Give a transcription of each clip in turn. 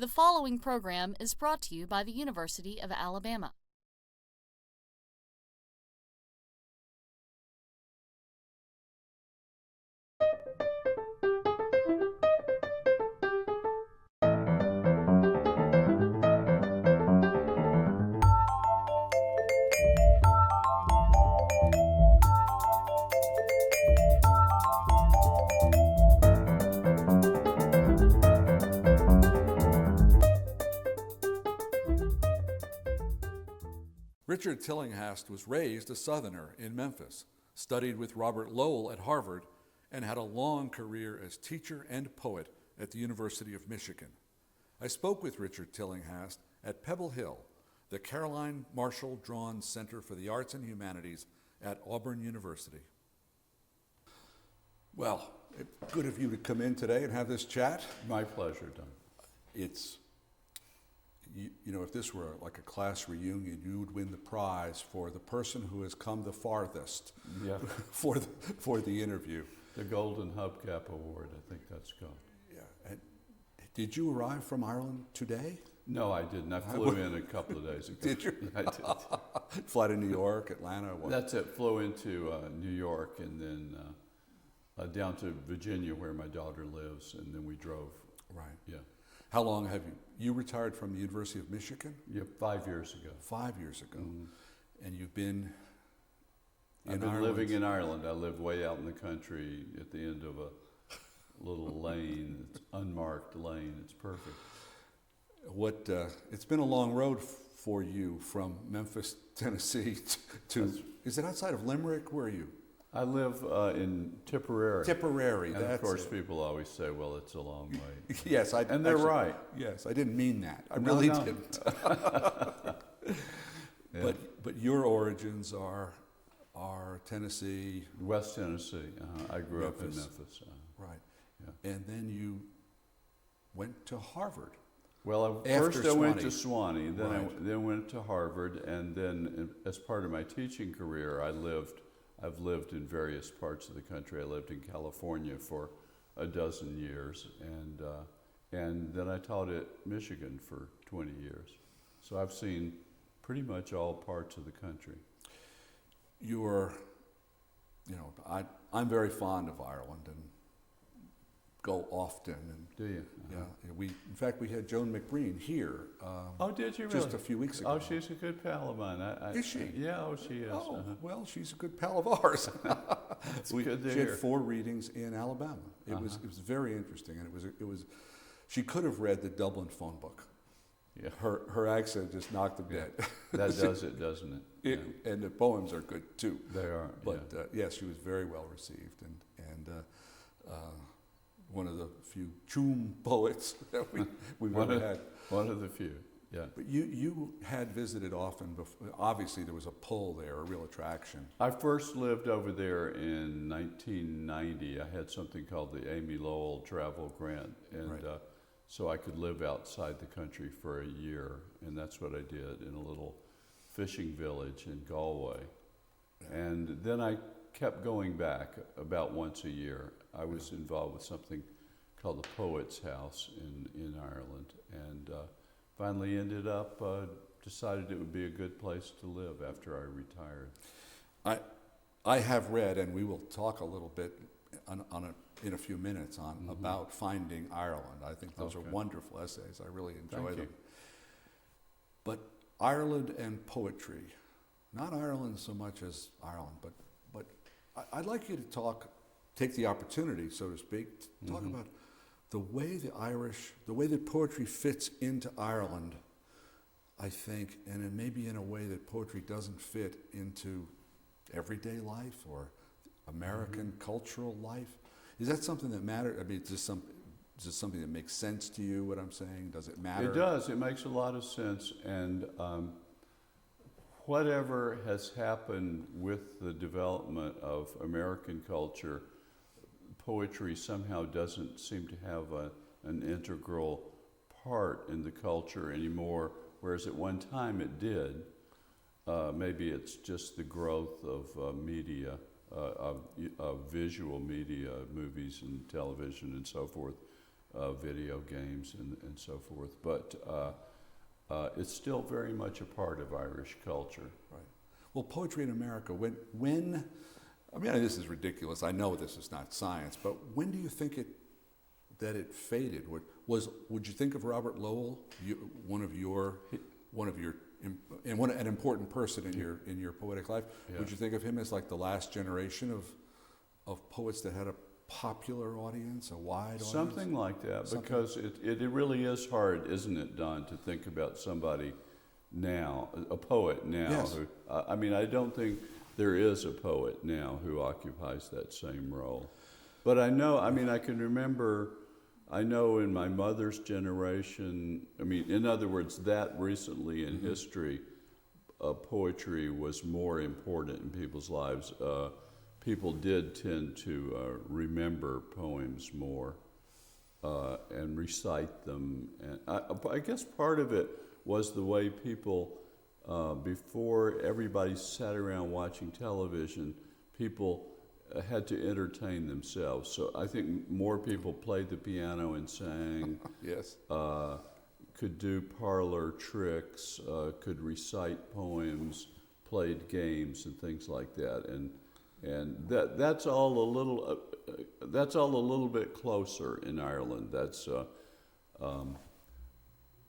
The following program is brought to you by the University of Alabama. Richard Tillinghast was raised a Southerner in Memphis, studied with Robert Lowell at Harvard, and had a long career as teacher and poet at the University of Michigan. I spoke with Richard Tillinghast at Pebble Hill, the Caroline Marshall Draughon Center for the Arts and Humanities at Auburn University. Well, good of you to come in today and have this chat. My pleasure, Don. It's You know, if this were like a class reunion, you would win the prize for the person who has come the farthest for the interview. The Golden Hubcap Award, I think that's gone. Yeah. And did you arrive from Ireland today? No, I didn't. I flew in a couple of days ago. Did you? I did. Fly to New York, Atlanta? What? That's it. Flew into New York and then down to Virginia where my daughter lives, and then we drove. Right. Yeah. How long have you retired from the University of Michigan? Yeah, 5 years ago. 5 years ago. Mm-hmm. And you've been in I've been Ireland. living in Ireland. I live way out in the country at the end of a little lane. It's unmarked lane. It's perfect. It's been a long road for you from Memphis, Tennessee is it outside of Limerick? Where are you? I live in Tipperary. Tipperary, And that's of course, it. people always say, well, it's a long way. Yes, And they're right. Yes, I didn't mean that. I No, really no. didn't. Yeah. But your origins are Tennessee. West Tennessee. I grew up in Memphis. Memphis. Right. Yeah. And then you went to Harvard. Well, After first I went to Sewanee. Sewanee, then Right. I then went to Harvard, and then as part of my teaching career, I've lived in various parts of the country. I lived in California for a dozen years, and then I taught at Michigan for 20 years. So I've seen pretty much all parts of the country. I'm very fond of Ireland and go often. And Do you? in fact, we had Joan McBreen here. Oh, did you really? Just a few weeks ago. Oh, she's a good pal of mine. Is she? Yeah, she is. Oh, well, she's a good pal of ours. It's good to she hear. had 4 readings in Alabama. It was very interesting, and it was. She could have read the Dublin phone book. Yeah. Her accent just knocked them dead. That does it, doesn't it? Yeah. And the poems are good too. They are. But yeah. yes, she was very well received, and one of the few choom poets that we've ever had. One of the few. Yeah. But you had visited often before. Obviously, there was a pull there, a real attraction. I first lived over there in 1990. I had something called the Amy Lowell Travel Grant, and Right. So I could live outside the country for a year, and that's what I did in a little fishing village in Galway. And then I kept going back about once a year. I was involved with something called the Poets' House in Ireland, and finally ended up decided it would be a good place to live after I retired. I have read, and we will talk a little bit in a few minutes about finding Ireland. I think those are wonderful essays. I really enjoy Thank them. you. But Ireland and poetry, not Ireland so much as Ireland, but I'd like you to take the opportunity, so to speak, to talk about the way that poetry fits into Ireland, I think, and maybe in a way that poetry doesn't fit into everyday life or American cultural life. Is that something that matters? I mean, is this something that makes sense to you, what I'm saying? Does it matter? It does. It makes a lot of sense. And whatever has happened with the development of American culture, poetry somehow doesn't seem to have an integral part in the culture anymore, whereas at one time it did. Maybe it's just the growth of media, of visual media, movies and television and so forth, video games and so forth. But it's still very much a part of Irish culture. Right. Well, poetry in America, when I mean, this is ridiculous. I know this is not science, but when do you think that it faded? Would you think of Robert Lowell, an important person in your poetic life? Yeah. Would you think of him as like the last generation of poets that had a popular audience, a wide audience? Something like that, because it really is hard, isn't it, Don, to think about somebody now, a poet now. Yes. Who, I mean, I don't think there is a poet now who occupies that same role. But I can remember, I know in my mother's generation, I mean, in other words, that recently in history, poetry was more important in people's lives. People did tend to remember poems more and recite them. And I guess part of it was the way people, before everybody sat around watching television, people had to entertain themselves. So I think more people played the piano and sang. Yes. Could do parlor tricks, could recite poems, played games and things like that. And that's all a little bit closer in Ireland. That's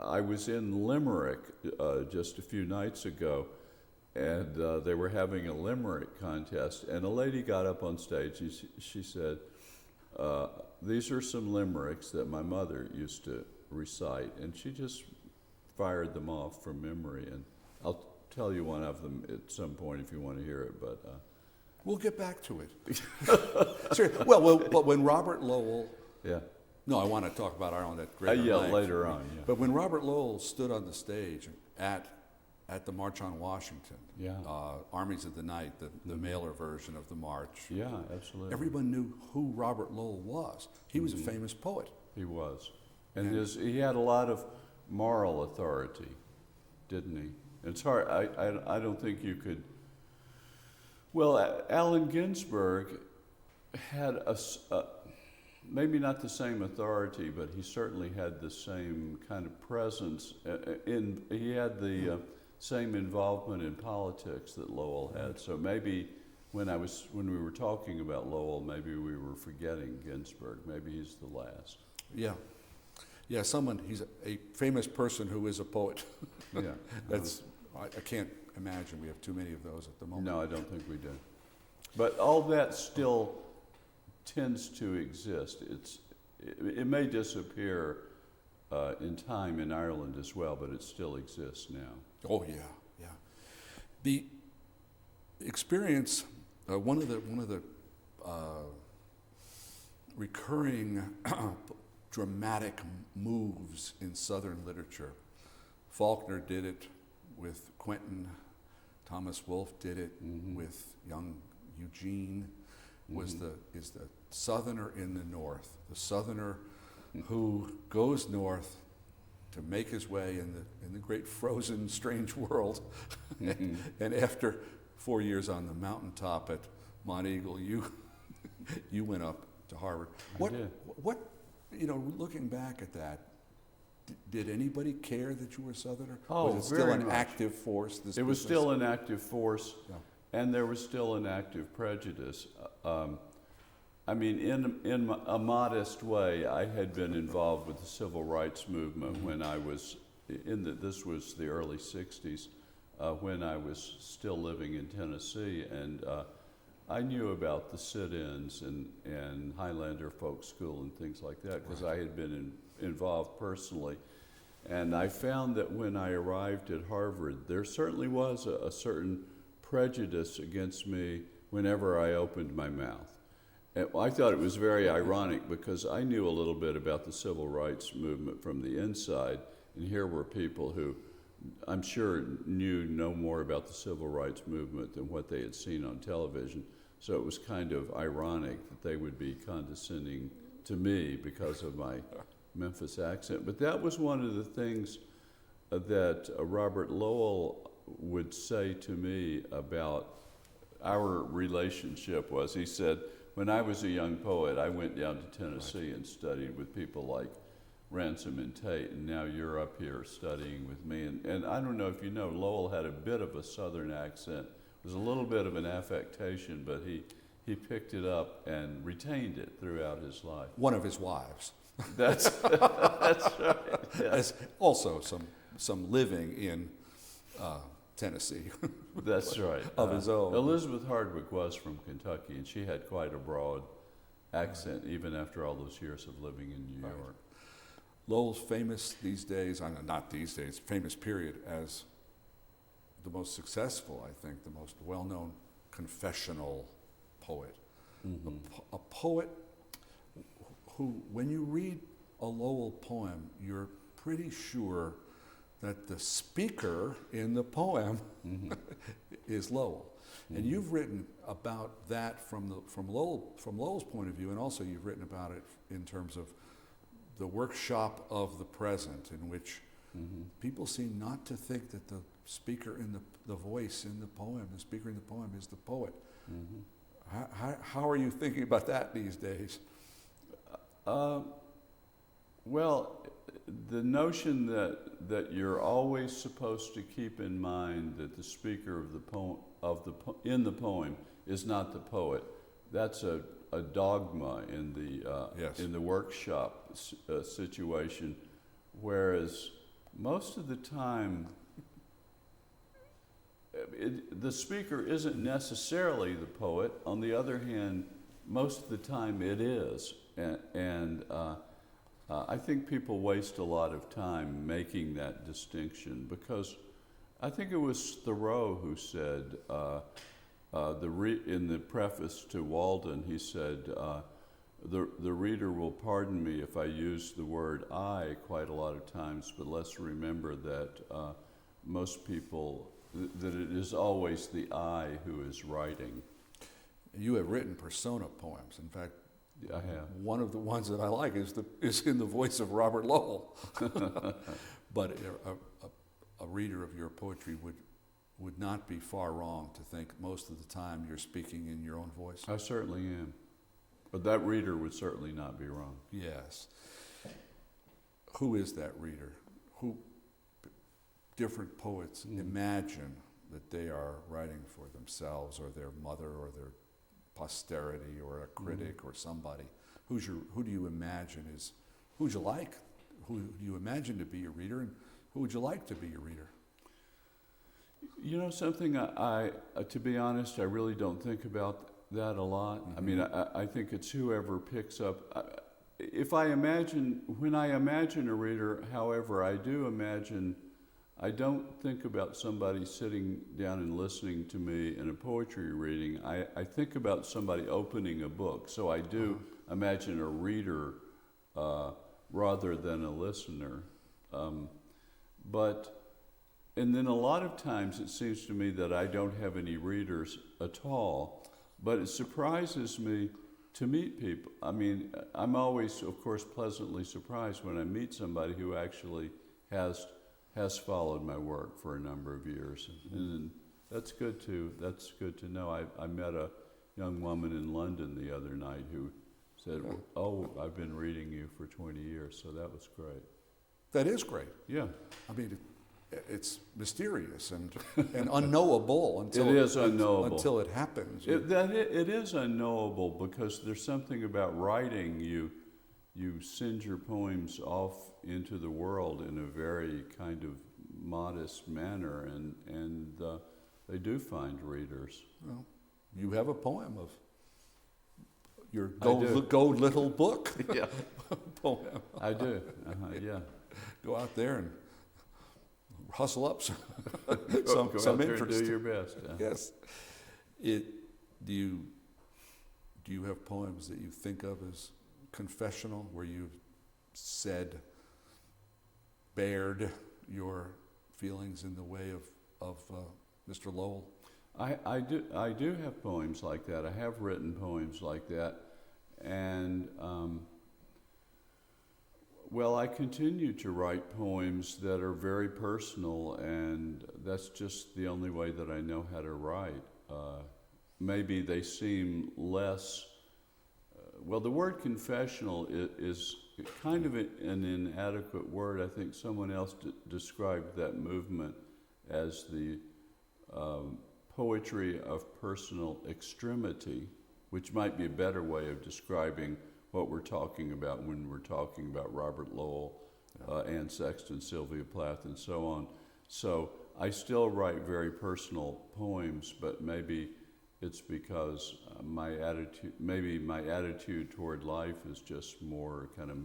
I was in Limerick just a few nights ago, and they were having a limerick contest, and a lady got up on stage and she said, these are some limericks that my mother used to recite, and she just fired them off from memory, and I'll tell you one of them at some point if you want to hear it, but we'll get back to it. Sorry. Well, but when Robert Lowell, yeah. No, I want to talk about Ireland at greater length. Later on. Yeah. But when Robert Lowell stood on the stage at the March on Washington, Yeah. Armies of the Night, the mailer version of the march, Yeah, absolutely. everyone knew who Robert Lowell was. He was a famous poet. He was, and he had a lot of moral authority, didn't he? It's hard. I don't think you could. Well, Allen Ginsberg had maybe not the same authority, but he certainly had the same kind of presence. He had the same involvement in politics that Lowell had. So maybe when we were talking about Lowell, maybe we were forgetting Ginsberg. Maybe he's the last. Yeah. Yeah, he's a famous person who is a poet. Yeah. I can't imagine we have too many of those at the moment. No, I don't think we do. But all that still tends to exist. It may disappear in time in Ireland as well, but it still exists now. Oh yeah, yeah. The experience, one of the recurring dramatic moves in Southern literature. Faulkner did it with Quentin. Thomas Wolfe did it with young Eugene. Is the Southerner in the North, the Southerner who goes north to make his way in the great frozen, strange world, and after 4 years on the mountaintop at Mont Eagle, you went up to Harvard. What looking back at that, did anybody care that you were a Southerner? Oh, was it still very an much. active force? It was still an active force. Yeah. And there was still an active prejudice. I mean, in a modest way, I had been involved with the civil rights movement when I was this was the early 60s, when I was still living in Tennessee, and I knew about the sit-ins and Highlander Folk School and things like that because I had been involved personally. And I found that when I arrived at Harvard, there certainly was a certain prejudice against me whenever I opened my mouth. And I thought it was very ironic because I knew a little bit about the civil rights movement from the inside, and here were people who I'm sure knew no more about the civil rights movement than what they had seen on television. So it was kind of ironic that they would be condescending to me because of my Memphis accent. But that was one of the things that Robert Lowell would say to me about our relationship was, he said, when I was a young poet, I went down to Tennessee and studied with people like Ransom and Tate, and now you're up here studying with me. And I don't know if you know, Lowell had a bit of a Southern accent. It was a little bit of an affectation, but he picked it up and retained it throughout his life. One of his wives. That's that's right. Yeah. As also some living in Tennessee. That's right. Of his own. Elizabeth Hardwick was from Kentucky, and she had quite a broad accent, even after all those years of living in New York. Lowell's famous these days, not these days, famous period as the most successful, I think, the most well-known confessional poet. Mm-hmm. A poet who, when you read a Lowell poem, you're pretty sure that the speaker in the poem Mm-hmm. is Lowell. Mm-hmm. And you've written about that from Lowell's point of view, and also you've written about it in terms of the workshop of the present, in which Mm-hmm. people seem not to think that the speaker in the voice in the poem, the speaker in the poem is the poet. Mm-hmm. How are you thinking about that these days? Well, the notion that you're always supposed to keep in mind that the speaker of the poem in the poem is not the poet, that's a dogma in the Yes. in the workshop situation, whereas most of the time the speaker isn't necessarily the poet. On the other hand, most of the time it is, and I think people waste a lot of time making that distinction, because I think it was Thoreau who said, in the preface to Walden, he said, the reader will pardon me if I use the word I quite a lot of times, but let's remember that most people, that it is always the I who is writing. You have written persona poems. In fact, I have. one of the ones that I like is in the voice of Robert Lowell. But a reader of your poetry would not be far wrong to think most of the time you're speaking in your own voice. I certainly am. But that reader would certainly not be wrong. Yes. Who is that reader? Who different poets imagine that they are writing for themselves or their mother or their posterity or a critic or somebody. Who do you imagine is, who'd you like? Who do you imagine to be your reader, and who would you like to be your reader? You know something, I to be honest, I really don't think about that a lot. I mean, I think it's whoever picks up. When I imagine a reader, however, I don't think about somebody sitting down and listening to me in a poetry reading. I think about somebody opening a book. So I do imagine a reader rather than a listener. And then a lot of times it seems to me that I don't have any readers at all, but it surprises me to meet people. I mean, I'm always, of course, pleasantly surprised when I meet somebody who actually has followed my work for a number of years, and that's good to know. I met a young woman in London the other night who said, "Oh, I've been reading you for 20 years," so that was great. That is great. Yeah. I mean, it's mysterious and unknowable until it is unknowable until it happens. It is unknowable because there's something about writing. You send your poems off into the world in a very kind of modest manner, and they do find readers. Well, you have a poem of your do. Go Little Book Yeah, poem. I do. Yeah. Go out there and hustle up some Go out some there interest. and do your best. Yes. Do you have poems that you think of as confessional, where you've bared your feelings in the way of Mr. Lowell? I do have poems like that. I have written poems like that, and well, I continue to write poems that are very personal, and that's just the only way that I know how to write. Maybe they seem less well, the word confessional is kind of an inadequate word. I think someone else described that movement as the poetry of personal extremity, which might be a better way of describing what we're talking about when we're talking about Robert Lowell, Anne Sexton, Sylvia Plath, and so on. So I still write very personal poems, but maybe it's because my attitude toward life is just more kind of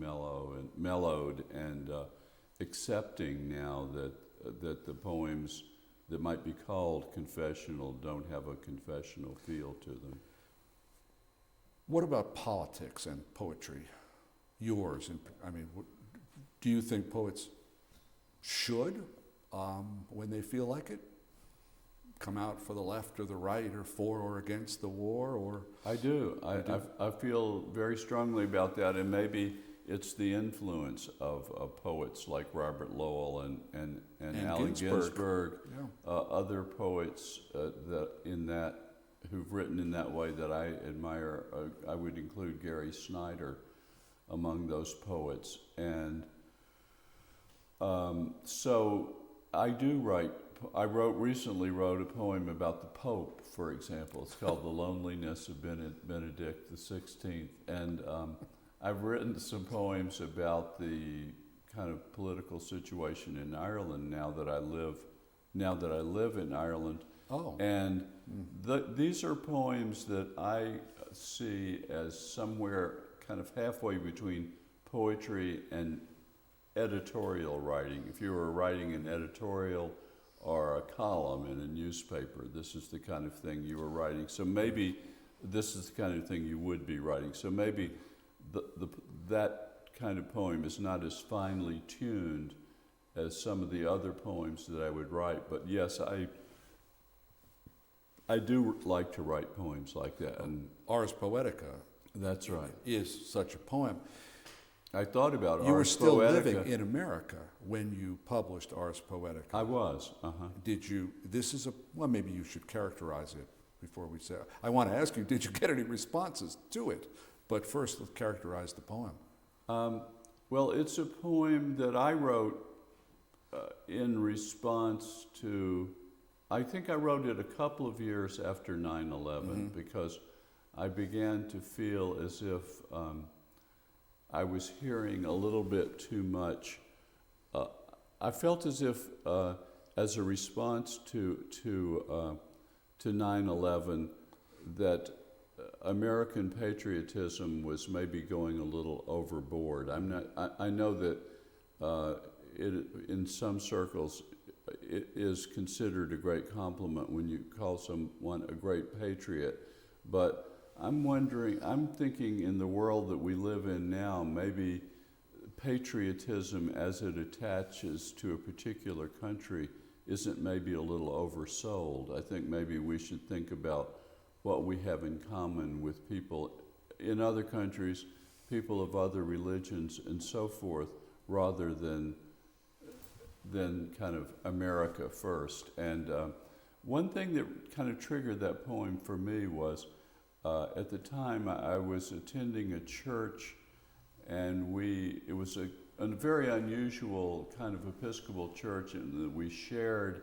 mellowed and accepting now that the poems that might be called confessional don't have a confessional feel to them. What about politics and poetry? Yours, do you think poets should, when they feel like it, come out for the left or the right or for or against the war? Or I do. I feel very strongly about that, and maybe it's the influence of poets like Robert Lowell and Allen Ginsberg, other poets who've written in that way that I admire. I would include Gary Snyder among those poets, and so I do write. I recently wrote a poem about the Pope, for example. It's called "The Loneliness of Benedict XVI," and I've written some poems about the kind of political situation in Ireland now that I live in Ireland. Oh. And these are poems that I see as somewhere kind of halfway between poetry and editorial writing. If you were writing an editorial or a column in a newspaper, this is the kind of thing you were writing. So maybe this is the kind of thing you would be writing. So maybe that kind of poem is not as finely tuned as some of the other poems that I would write. But yes, I do like to write poems like that. And Ars Poetica. That's right. Is such a poem. I thought about You were Ars still Poetica. living in America when you published Ars Poetica. I was. Did you? Well, maybe you should characterize it before we say. I want to ask you, did you get any responses to it? But first, let's characterize the poem. Well, it's a poem that I wrote in response to. I think I wrote it a couple of years after 9/11 because I began to feel as if I was hearing a little bit too much. I felt as if, as a response to 9/11, that American patriotism was maybe going a little overboard. I know that in some circles it is considered a great compliment when you call someone a great patriot, but I'm thinking in the world that we live in now, maybe patriotism as it attaches to a particular country isn't maybe a little oversold. I think maybe we should think about what we have in common with people in other countries, people of other religions and so forth, rather than kind of America first. And one thing that kind of triggered that poem for me was at the time I was attending a church, and it was a very unusual kind of Episcopal church in that we shared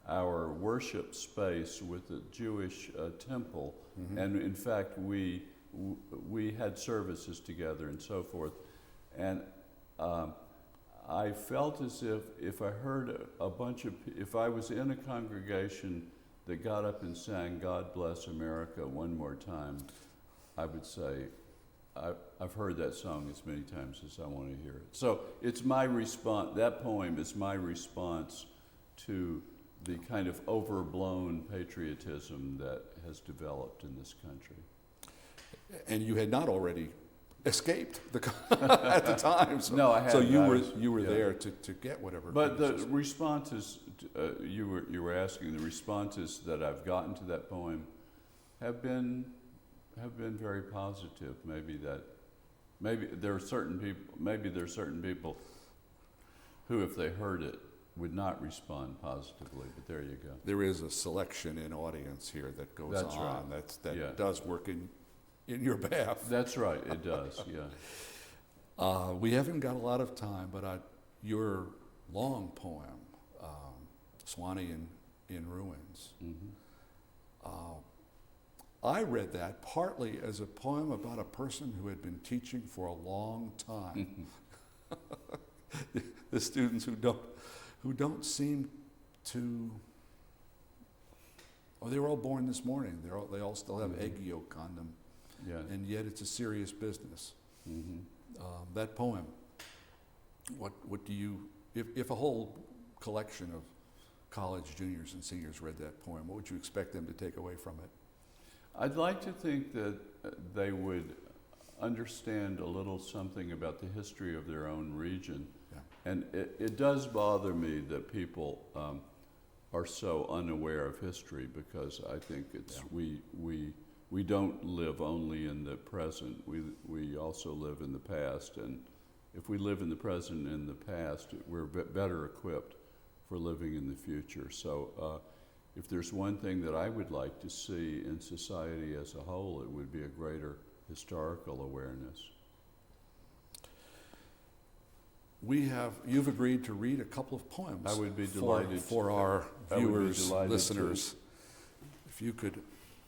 our worship space with a Jewish temple, and in fact we had services together and so forth, and I felt as if I heard if I was in a congregation that got up and sang "God Bless America" one more time, I would say, I've heard that song as many times as I want to hear it. So it's my response, that poem is my response to the kind of overblown patriotism that has developed in this country. And you had not already escaped at the time. So, no, I hadn't. So you were there to get whatever. But the responses you were asking, the responses that I've gotten to that poem have been very positive. Maybe there are certain people who, if they heard it, would not respond positively. But there you go. There is a selection in audience here that goes That's on. Right. That does work in your behalf. That's right, it does, yeah. We haven't got a lot of time, but your long poem, Sewanee in Ruins, I read that partly as a poem about a person who had been teaching for a long time. The students who don't seem to, they were all born this morning. They all still have egg yolk on them, and yet it's a serious business. That poem, what do you, if a whole collection of college juniors and seniors read that poem, what would you expect them to take away from it? I'd like to think that they would understand a little something about the history of their own region. Yeah. And it does bother me that people are so unaware of history, because I think it's we don't live only in the present, we also live in the past, and if we live in the present and in the past, we're better equipped for living in the future. So if there's one thing that I would like to see in society as a whole, it would be a greater historical awareness. You've agreed to read a couple of poems. I would be delighted for our viewers, listeners. If you could,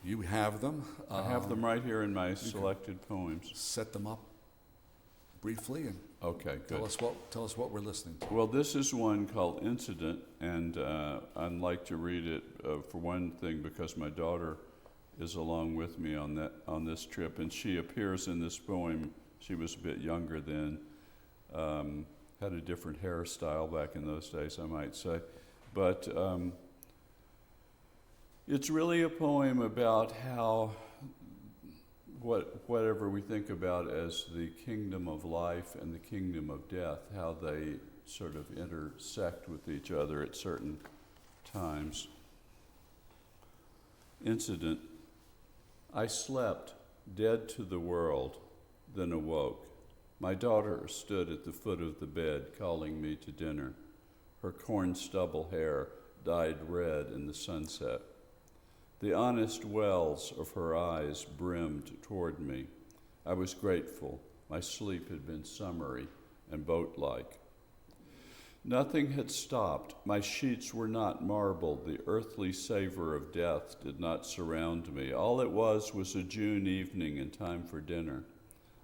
you have them. I have them right here in my selected poems. Set them up briefly and okay, good. Tell us what we're listening to. Well, this is one called Incident, and I'd like to read it for one thing because my daughter is along with me on this trip, and she appears in this poem. She was a bit younger then, had a different hairstyle back in those days, I might say, but it's really a poem about how whatever we think about as the kingdom of life and the kingdom of death, how they sort of intersect with each other at certain times. Incident. I slept, dead to the world, then awoke. My daughter stood at the foot of the bed, calling me to dinner. Her corn stubble hair dyed red in the sunset. The honest wells of her eyes brimmed toward me. I was grateful. My sleep had been summery and boat-like. Nothing had stopped. My sheets were not marbled. The earthly savor of death did not surround me. All it was a June evening and time for dinner.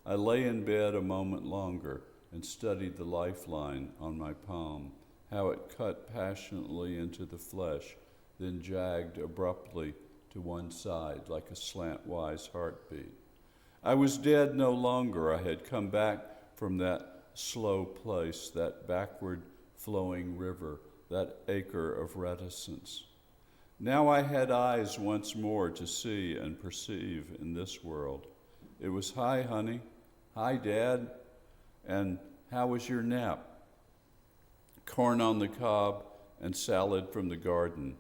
I lay in bed a moment longer and studied the lifeline on my palm, how it cut passionately into the flesh, then jagged abruptly to one side like a slantwise heartbeat. I was dead no longer. I had come back from that slow place, that backward flowing river, that acre of reticence. Now I had eyes once more to see and perceive in this world. It was, "Hi, honey. Hi, Dad. And how was your nap?" Corn on the cob and salad from the garden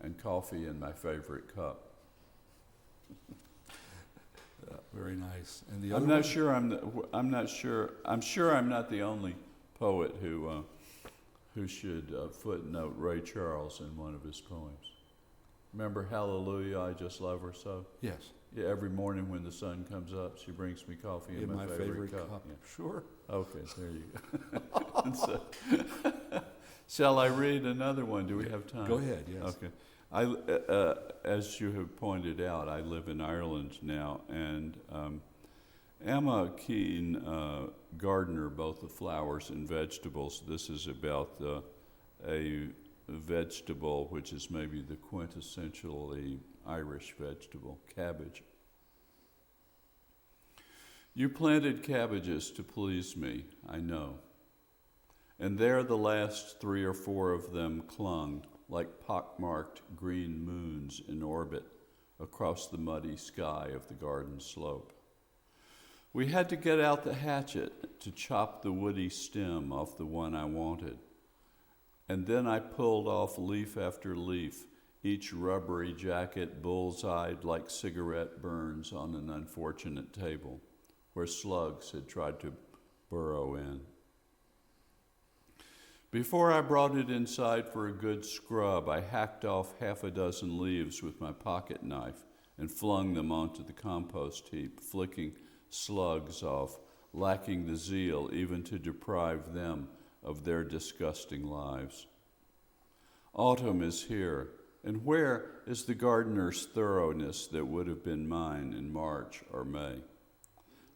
and coffee in my favorite cup. Very nice. And the I'm not sure. I'm sure I'm not the only poet who should footnote Ray Charles in one of his poems. Remember Hallelujah, I Just Love Her So? Yes. Yeah, every morning when the sun comes up, she brings me coffee in my favorite cup. Yeah. Sure. Okay, there you go. So, shall I read another one? Do we have time? Go ahead, yes. Okay. As you have pointed out, I live in Ireland now, and am a keen gardener, both of flowers and vegetables. This is about a vegetable which is maybe the quintessentially Irish vegetable, cabbage. You planted cabbages to please me, I know. And there the last 3 or 4 of them clung like pockmarked green moons in orbit across the muddy sky of the garden slope. We had to get out the hatchet to chop the woody stem off the one I wanted. And then I pulled off leaf after leaf, each rubbery jacket bull's-eyed like cigarette burns on an unfortunate table where slugs had tried to burrow in. Before I brought it inside for a good scrub, I hacked off 6 leaves with my pocket knife and flung them onto the compost heap, flicking slugs off, lacking the zeal even to deprive them of their disgusting lives. Autumn is here, and where is the gardener's thoroughness that would have been mine in March or May?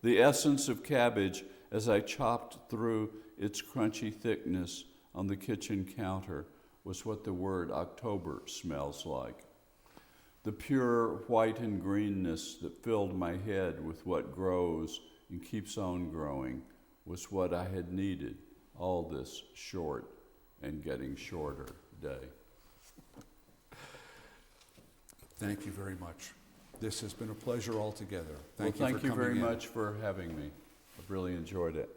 The essence of cabbage as I chopped through its crunchy thickness on the kitchen counter was what the word October smells like. The pure white and greenness that filled my head with what grows and keeps on growing was what I had needed all this short and getting shorter day. Thank you very much. This has been a pleasure altogether. Thank you for coming very in. much for having me. I've really enjoyed it.